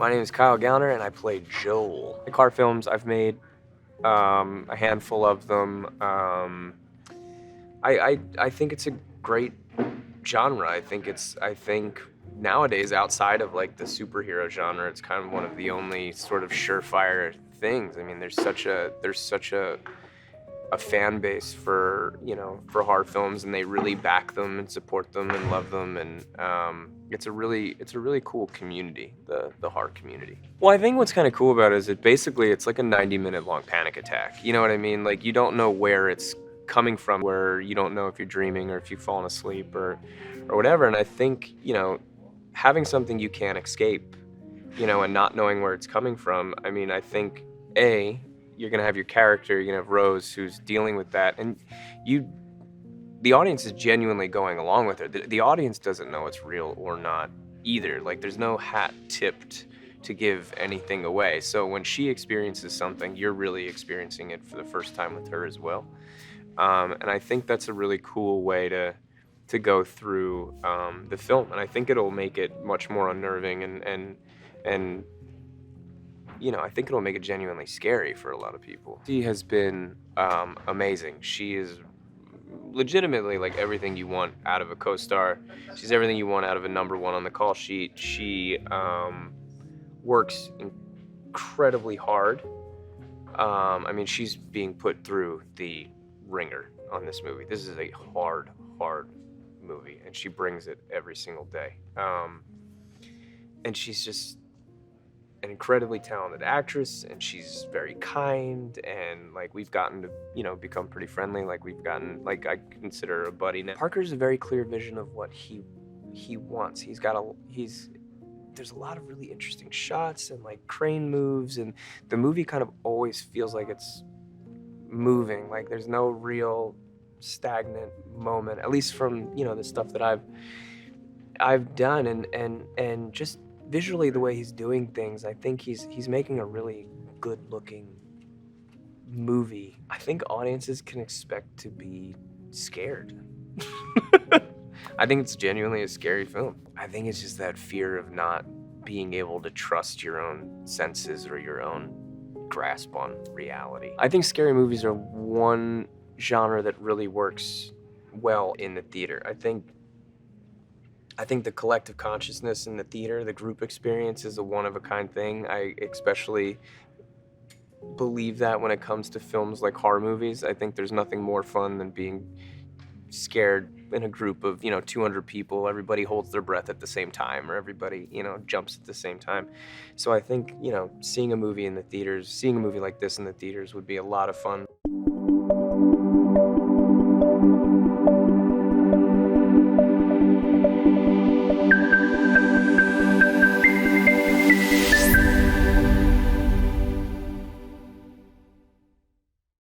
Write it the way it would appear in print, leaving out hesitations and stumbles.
My name is Kyle Gallner, and I play Joel. Like horror films, I've made a handful of them. I think it's a great genre. I think nowadays, outside of like the superhero genre, it's kind of one of the only sort of surefire things. I mean, there's such a fan base for for horror films, and they really back them and support them and love them, and it's a really cool community, the horror community. Well, I think what's kind of cool about it is it's like a 90-minute long panic attack. You know what I mean? Like, you don't know where it's coming from, where you don't know if you're dreaming or if you've fallen asleep or whatever. And I think having something you can't escape, and not knowing where it's coming from. I mean, I think you're gonna have your character, you're gonna have Rose, who's dealing with that, and the audience is genuinely going along with her. The audience doesn't know it's real or not either. Like, there's no hat tipped to give anything away. So when she experiences something, you're really experiencing it for the first time with her as well. And I think that's a really cool way to go through the film, and I think it'll make it much more unnerving, and I think it'll make it genuinely scary for a lot of people. She has been amazing. She is legitimately like everything you want out of a co-star. She's everything you want out of a number one on the call sheet. She works incredibly hard. I mean, she's being put through the ringer on this movie. This is a hard movie, and she brings it every single day. And she's just an incredibly talented actress, and she's very kind, and like we've gotten to become pretty friendly. Like I consider her a buddy now. Parker's a very clear vision of what he wants. There's a lot of really interesting shots and like crane moves, and the movie kind of always feels like it's moving. Like, there's no real stagnant moment, at least from the stuff that I've done, and just visually, the way he's doing things, I think he's making a really good-looking movie. I think audiences can expect to be scared. I think it's genuinely a scary film. I think it's just that fear of not being able to trust your own senses or your own grasp on reality. I think scary movies are one genre that really works well in the theater. I think the collective consciousness in the theater, the group experience, is a one-of-a-kind thing. I especially believe that when it comes to films like horror movies. I think there's nothing more fun than being scared in a group of 200 people. Everybody holds their breath at the same time, or everybody jumps at the same time. So I think seeing a movie like this in the theaters would be a lot of fun.